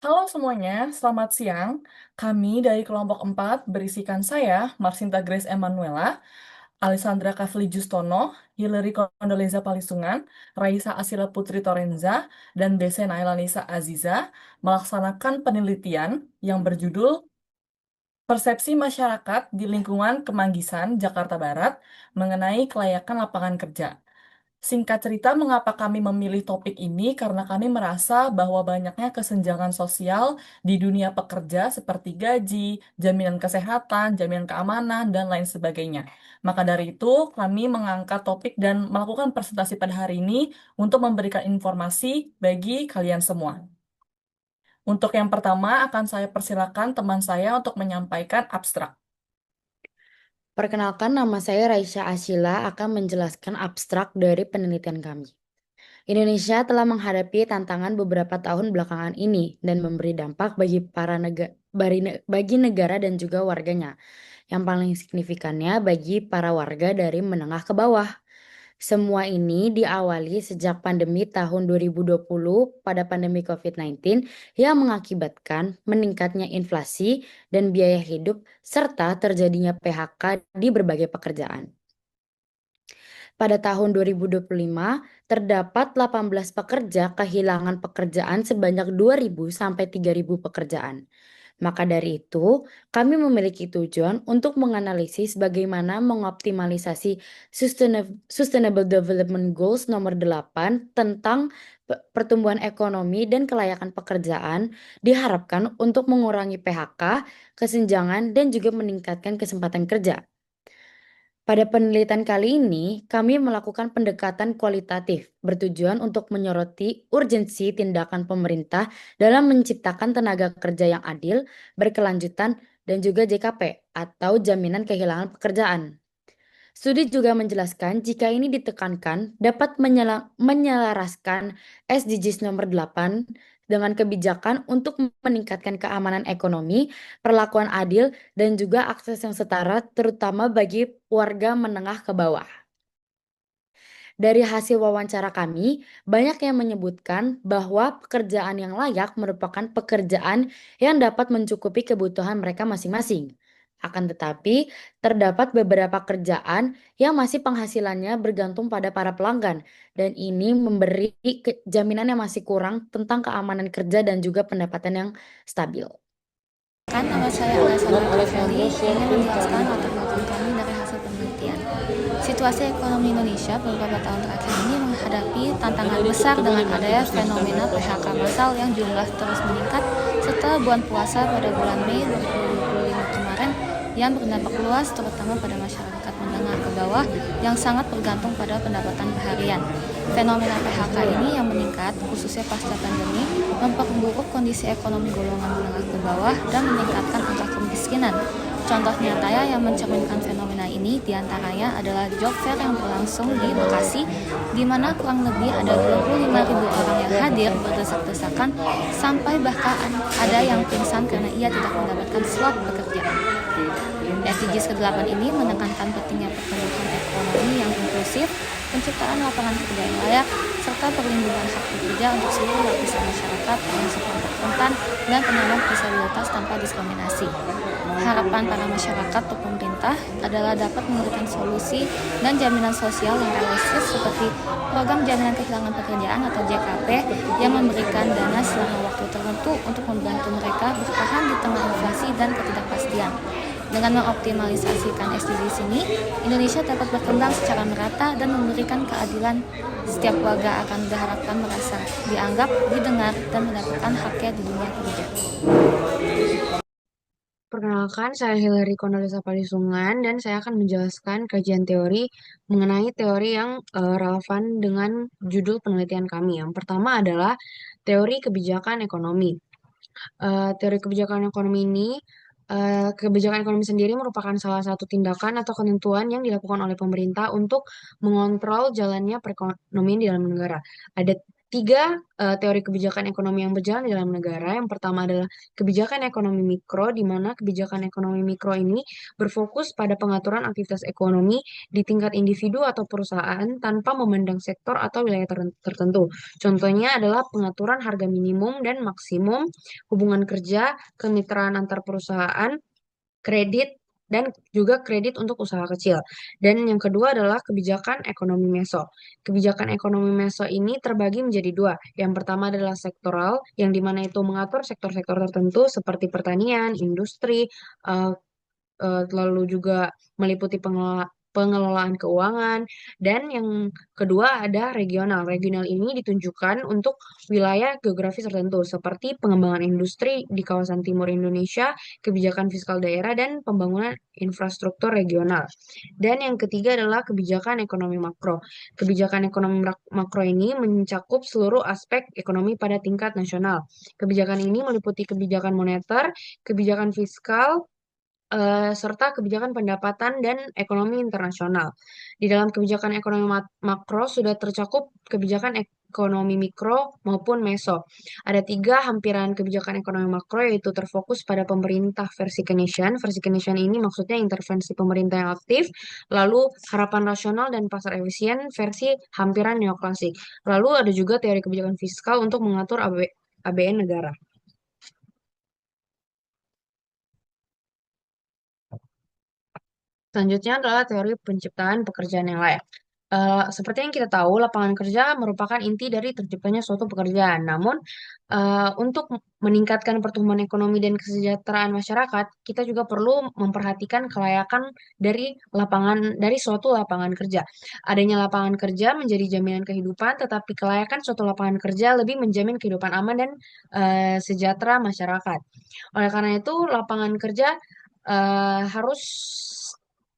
Halo semuanya, selamat siang. Kami dari kelompok 4 berisikan saya, Marsinta Grace Emanuela, Alessandra Kavli Justono, Hillary Kondoleza Palisungan, Raisa Asila Putri Torenza, dan Dese Nailanisa Aziza melaksanakan penelitian yang berjudul Persepsi Masyarakat di Lingkungan Kemanggisan, Jakarta Barat mengenai kelayakan lapangan kerja. Singkat cerita, mengapa kami memilih topik ini? Karena kami merasa bahwa banyaknya kesenjangan sosial di dunia pekerja seperti gaji, jaminan kesehatan, jaminan keamanan, dan lain sebagainya. Maka dari itu, kami mengangkat topik dan melakukan presentasi pada hari ini untuk memberikan informasi bagi kalian semua. Untuk yang pertama, akan saya persilakan teman saya untuk menyampaikan abstrak. Perkenalkan, nama saya Raisya Ashila akan menjelaskan abstrak dari penelitian kami. Indonesia telah menghadapi tantangan beberapa tahun belakangan ini dan memberi dampak bagi negara dan juga warganya. Yang paling signifikannya bagi para warga dari menengah ke bawah. Semua ini diawali sejak pandemi tahun 2020 pada pandemi COVID-19 yang mengakibatkan meningkatnya inflasi dan biaya hidup serta terjadinya PHK di berbagai pekerjaan. Pada tahun 2025, terdapat 18 pekerja kehilangan pekerjaan sebanyak 2.000 sampai 3.000 pekerjaan. Maka dari itu, kami memiliki tujuan untuk menganalisis bagaimana mengoptimalisasi Sustainable Development Goals nomor 8 tentang pertumbuhan ekonomi dan kelayakan pekerjaan diharapkan untuk mengurangi PHK, kesenjangan, dan juga meningkatkan kesempatan kerja. Pada penelitian kali ini, kami melakukan pendekatan kualitatif bertujuan untuk menyoroti urgensi tindakan pemerintah dalam menciptakan tenaga kerja yang adil, berkelanjutan, dan juga JKP atau jaminan kehilangan pekerjaan. Studi juga menjelaskan jika ini ditekankan dapat menyelaraskan SDGs nomor 8 dengan kebijakan untuk meningkatkan keamanan ekonomi, perlakuan adil, dan juga akses yang setara terutama bagi warga menengah ke bawah. Dari hasil wawancara kami, banyak yang menyebutkan bahwa pekerjaan yang layak merupakan pekerjaan yang dapat mencukupi kebutuhan mereka masing-masing. Akan tetapi, terdapat beberapa kerjaan yang masih penghasilannya bergantung pada para pelanggan, dan ini memberi jaminan yang masih kurang tentang keamanan kerja dan juga pendapatan yang stabil. Nama saya Alessandra Kavli ingin menjelaskan latar belakang kami dari hasil penelitian. Situasi ekonomi Indonesia beberapa tahun terakhir ini menghadapi tantangan besar dengan adanya fenomena PHK massal yang jumlah terus meningkat setelah bulan puasa pada bulan Mei 2025 kemarin yang berdampak luas terutama pada masyarakat menengah ke bawah yang sangat bergantung pada pendapatan harian. Fenomena PHK ini yang meningkat, khususnya pasca pandemi, memperburuk kondisi ekonomi golongan menengah ke bawah dan meningkatkan angka kemiskinan. Contoh nyata yang mencerminkan fenomena ini diantaranya adalah job fair yang berlangsung di Bekasi, di mana kurang lebih ada 25.000 orang yang hadir berdesak-desakan, sampai bahkan ada yang pingsan karena ia tidak mendapatkan slot pekerjaan. SDGs ke-8 ini menekankan pentingnya pertumbuhan ekonomi yang inklusif, penciptaan lapangan kerja yang layak, serta perlindungan hak pekerja untuk seluruh lapisan masyarakat termasuk kelompok rentan dan penyandang disabilitas tanpa diskriminasi. Harapan para masyarakat atau pemerintah adalah dapat memberikan solusi dan jaminan sosial yang realistis seperti program jaminan kehilangan pekerjaan atau JKP yang memberikan dana selama waktu tertentu untuk membantu mereka bertahan di tengah inflasi dan ketidakpastian. Dengan mengoptimalisasikan SDGs ini, Indonesia dapat berkembang secara merata dan memberikan keadilan. Setiap warga akan diharapkan merasa dianggap, didengar, dan mendapatkan haknya di dunia kerja. Perkenalkan, saya Hillary Kondoleza Palisungan dan saya akan menjelaskan kajian teori mengenai teori yang relevan dengan judul penelitian kami. Yang pertama adalah teori kebijakan ekonomi. Teori kebijakan ekonomi ini, kebijakan ekonomi sendiri merupakan salah satu tindakan atau ketentuan yang dilakukan oleh pemerintah untuk mengontrol jalannya perekonomian di dalam negara. Ada tiga teori kebijakan ekonomi yang berjalan di dalam negara. Yang pertama adalah kebijakan ekonomi mikro, di mana kebijakan ekonomi mikro ini berfokus pada pengaturan aktivitas ekonomi di tingkat individu atau perusahaan tanpa memandang sektor atau wilayah tertentu. Contohnya adalah pengaturan harga minimum dan maksimum, hubungan kerja, kemitraan antar perusahaan, kredit, dan juga kredit untuk usaha kecil. Dan yang kedua adalah kebijakan ekonomi meso. Kebijakan ekonomi meso ini terbagi menjadi dua. Yang pertama adalah sektoral, yang dimana itu mengatur sektor-sektor tertentu seperti pertanian, industri, eh, lalu juga meliputi pengelolaan keuangan, dan yang kedua ada regional. Regional ini ditunjukkan untuk wilayah geografis tertentu seperti pengembangan industri di kawasan timur Indonesia, kebijakan fiskal daerah, dan pembangunan infrastruktur regional. Dan yang ketiga adalah kebijakan ekonomi makro. Kebijakan ekonomi makro ini mencakup seluruh aspek ekonomi pada tingkat nasional. Kebijakan ini meliputi kebijakan moneter, kebijakan fiskal, serta kebijakan pendapatan dan ekonomi internasional. Di dalam kebijakan ekonomi makro sudah tercakup kebijakan ekonomi mikro maupun meso. Ada tiga hampiran kebijakan ekonomi makro, yaitu terfokus pada pemerintah versi Keynesian. Versi Keynesian ini maksudnya intervensi pemerintah yang aktif, lalu harapan rasional dan pasar efisien versi hampiran neoklasik. Lalu ada juga teori kebijakan fiskal untuk mengatur ABN negara. Selanjutnya adalah teori penciptaan pekerjaan yang layak. Seperti yang kita tahu, lapangan kerja merupakan inti dari terciptanya suatu pekerjaan. Namun, untuk meningkatkan pertumbuhan ekonomi dan kesejahteraan masyarakat, kita juga perlu memperhatikan kelayakan dari suatu lapangan kerja. Adanya lapangan kerja menjadi jaminan kehidupan, tetapi kelayakan suatu lapangan kerja lebih menjamin kehidupan aman dan sejahtera masyarakat. Oleh karena itu, lapangan kerja harus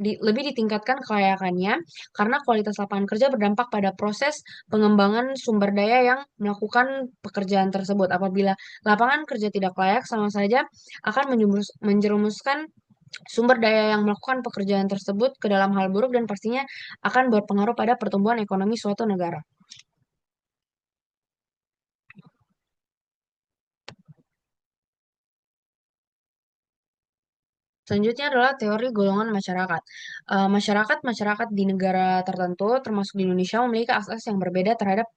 lebih ditingkatkan kelayakannya, karena kualitas lapangan kerja berdampak pada proses pengembangan sumber daya yang melakukan pekerjaan tersebut. Apabila lapangan kerja tidak layak, sama saja akan menjerumuskan sumber daya yang melakukan pekerjaan tersebut ke dalam hal buruk, dan pastinya akan berpengaruh pada pertumbuhan ekonomi suatu negara. Selanjutnya adalah teori golongan masyarakat. Masyarakat di negara tertentu, termasuk di Indonesia, memiliki akses yang berbeda terhadap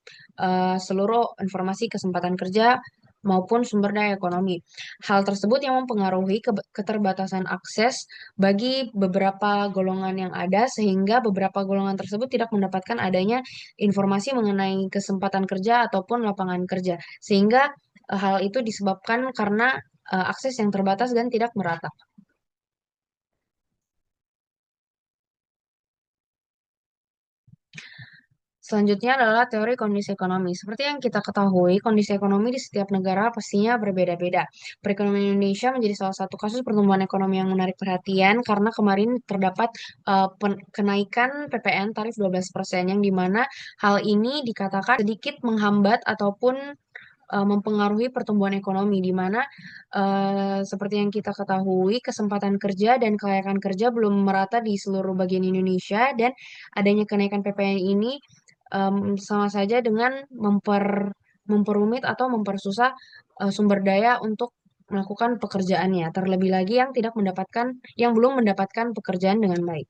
seluruh informasi, kesempatan kerja, maupun sumber daya ekonomi. Hal tersebut yang mempengaruhi keterbatasan akses bagi beberapa golongan yang ada, sehingga beberapa golongan tersebut tidak mendapatkan adanya informasi mengenai kesempatan kerja ataupun lapangan kerja. Sehingga hal itu disebabkan karena akses yang terbatas dan tidak merata. Selanjutnya adalah teori kondisi ekonomi. Seperti yang kita ketahui, kondisi ekonomi di setiap negara pastinya berbeda-beda. Perekonomian Indonesia menjadi salah satu kasus pertumbuhan ekonomi yang menarik perhatian, karena kemarin terdapat kenaikan PPN tarif 12%, yang dimana hal ini dikatakan sedikit menghambat ataupun mempengaruhi pertumbuhan ekonomi, di mana seperti yang kita ketahui, kesempatan kerja dan kelayakan kerja belum merata di seluruh bagian Indonesia, dan adanya kenaikan PPN ini sama saja dengan memperumit atau mempersusah sumber daya untuk melakukan pekerjaannya, terlebih lagi yang belum mendapatkan pekerjaan dengan baik.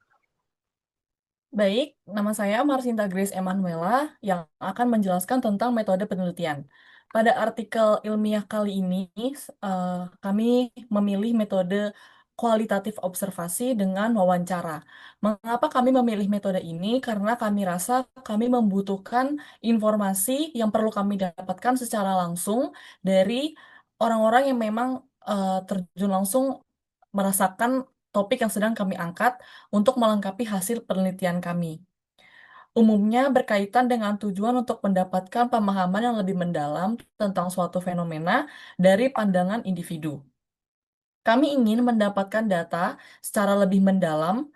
Baik, nama saya Marsinta Grace Emanuela yang akan menjelaskan tentang metode penelitian. Pada artikel ilmiah kali ini, eh, kami memilih metode kualitatif observasi dengan wawancara. Mengapa kami memilih metode ini? Karena kami rasa kami membutuhkan informasi yang perlu kami dapatkan secara langsung dari orang-orang yang memang terjun langsung merasakan topik yang sedang kami angkat untuk melengkapi hasil penelitian kami. Umumnya berkaitan dengan tujuan untuk mendapatkan pemahaman yang lebih mendalam tentang suatu fenomena dari pandangan individu. Kami ingin mendapatkan data secara lebih mendalam.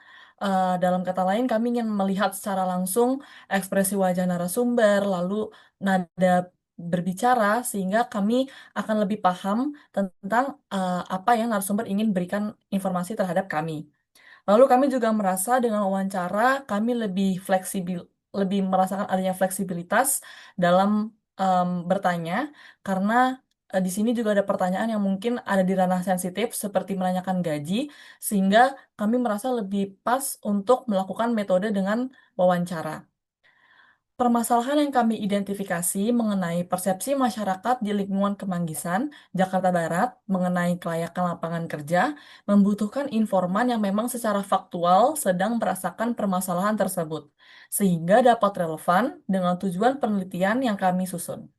Dalam kata lain, kami ingin melihat secara langsung ekspresi wajah narasumber, lalu nada berbicara, sehingga kami akan lebih paham tentang apa yang narasumber ingin berikan informasi terhadap kami. Lalu kami juga merasa dengan wawancara kami lebih fleksibel, lebih merasakan adanya fleksibilitas dalam bertanya karena di sini juga ada pertanyaan yang mungkin ada di ranah sensitif seperti menanyakan gaji, sehingga kami merasa lebih pas untuk melakukan metode dengan wawancara. Permasalahan yang kami identifikasi mengenai persepsi masyarakat di lingkungan Kemanggisan, Jakarta Barat, mengenai kelayakan lapangan kerja, membutuhkan informan yang memang secara faktual sedang merasakan permasalahan tersebut, sehingga dapat relevan dengan tujuan penelitian yang kami susun.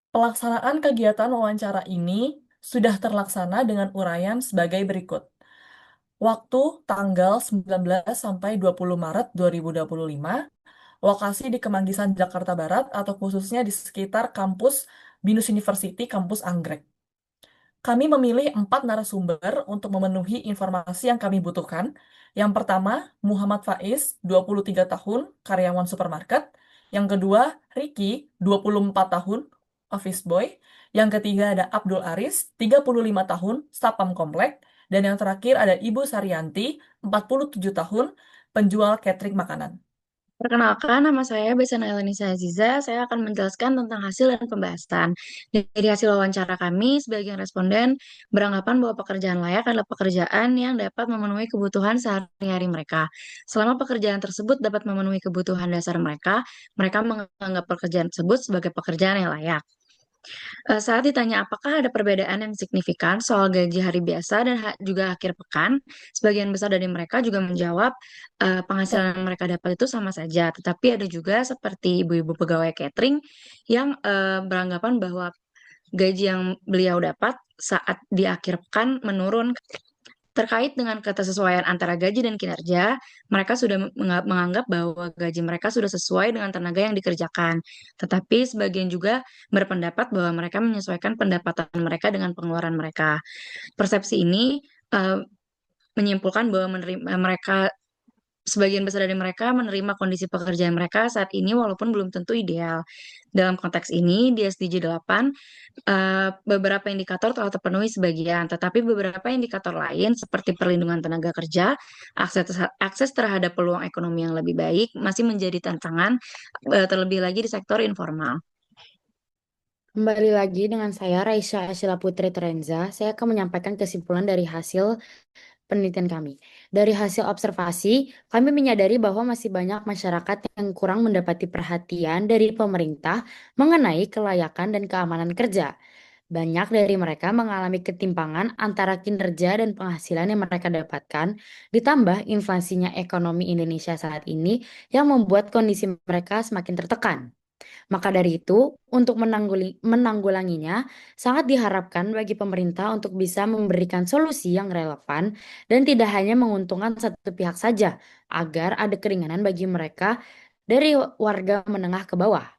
Pelaksanaan kegiatan wawancara ini sudah terlaksana dengan uraian sebagai berikut. Waktu tanggal 19 sampai 20 Maret 2025, lokasi di Kemanggisan, Jakarta Barat, atau khususnya di sekitar kampus Binus University, kampus Anggrek. Kami memilih 4 narasumber untuk memenuhi informasi yang kami butuhkan. Yang pertama, Muhammad Faiz, 23 tahun, karyawan supermarket. Yang kedua, Ricky, 24 tahun, office boy. Yang ketiga ada Abdul Aris, 35 tahun, Sapam Komplek. Dan yang terakhir ada Ibu Saryanti, 47 tahun, penjual catering makanan. Perkenalkan, nama saya Besana Elanisa Aziza. Saya akan menjelaskan tentang hasil dan pembahasan. Dari hasil wawancara kami, sebagian responden beranggapan bahwa pekerjaan layak adalah pekerjaan yang dapat memenuhi kebutuhan sehari-hari mereka. Selama pekerjaan tersebut dapat memenuhi kebutuhan dasar mereka, mereka menganggap pekerjaan tersebut sebagai pekerjaan yang layak. Saat ditanya apakah ada perbedaan yang signifikan soal gaji hari biasa dan juga akhir pekan, sebagian besar dari mereka juga menjawab penghasilan yang mereka dapat itu sama saja. Tetapi ada juga seperti ibu-ibu pegawai catering yang beranggapan bahwa gaji yang beliau dapat saat di akhir pekan menurun. Terkait dengan ketersesuaian antara gaji dan kinerja, mereka sudah menganggap bahwa gaji mereka sudah sesuai dengan tenaga yang dikerjakan. Tetapi sebagian juga berpendapat bahwa mereka menyesuaikan pendapatan mereka dengan pengeluaran mereka. Persepsi ini menyimpulkan bahwa mereka sebagian besar dari mereka menerima kondisi pekerjaan mereka saat ini walaupun belum tentu ideal. Dalam konteks ini, di SDG 8, beberapa indikator telah terpenuhi sebagian, tetapi beberapa indikator lain seperti perlindungan tenaga kerja, akses terhadap peluang ekonomi yang lebih baik masih menjadi tantangan, terlebih lagi di sektor informal. Kembali lagi dengan saya, Raisya Ashila Putri Terenza. Saya akan menyampaikan kesimpulan dari hasil penelitian kami. Dari hasil observasi, kami menyadari bahwa masih banyak masyarakat yang kurang mendapati perhatian dari pemerintah mengenai kelayakan dan keamanan kerja. Banyak dari mereka mengalami ketimpangan antara kinerja dan penghasilan yang mereka dapatkan, ditambah inflasinya ekonomi Indonesia saat ini yang membuat kondisi mereka semakin tertekan. Maka dari itu, untuk menanggulanginya, sangat diharapkan bagi pemerintah untuk bisa memberikan solusi yang relevan dan tidak hanya menguntungkan satu pihak saja, agar ada keringanan bagi mereka dari warga menengah ke bawah.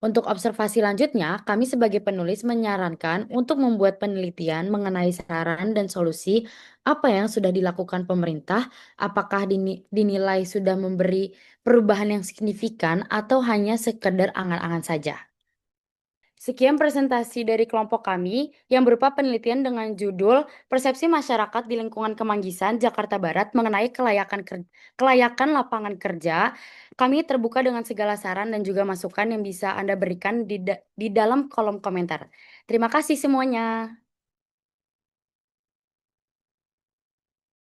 Untuk observasi lanjutnya, kami sebagai penulis menyarankan untuk membuat penelitian mengenai saran dan solusi apa yang sudah dilakukan pemerintah, apakah dinilai sudah memberi perubahan yang signifikan atau hanya sekedar angan-angan saja. Sekian presentasi dari kelompok kami yang berupa penelitian dengan judul Persepsi Masyarakat di Lingkungan Kemanggisan, Jakarta Barat mengenai kelayakan lapangan kerja. Kami terbuka dengan segala saran dan juga masukan yang bisa Anda berikan di dalam kolom komentar. Terima kasih semuanya.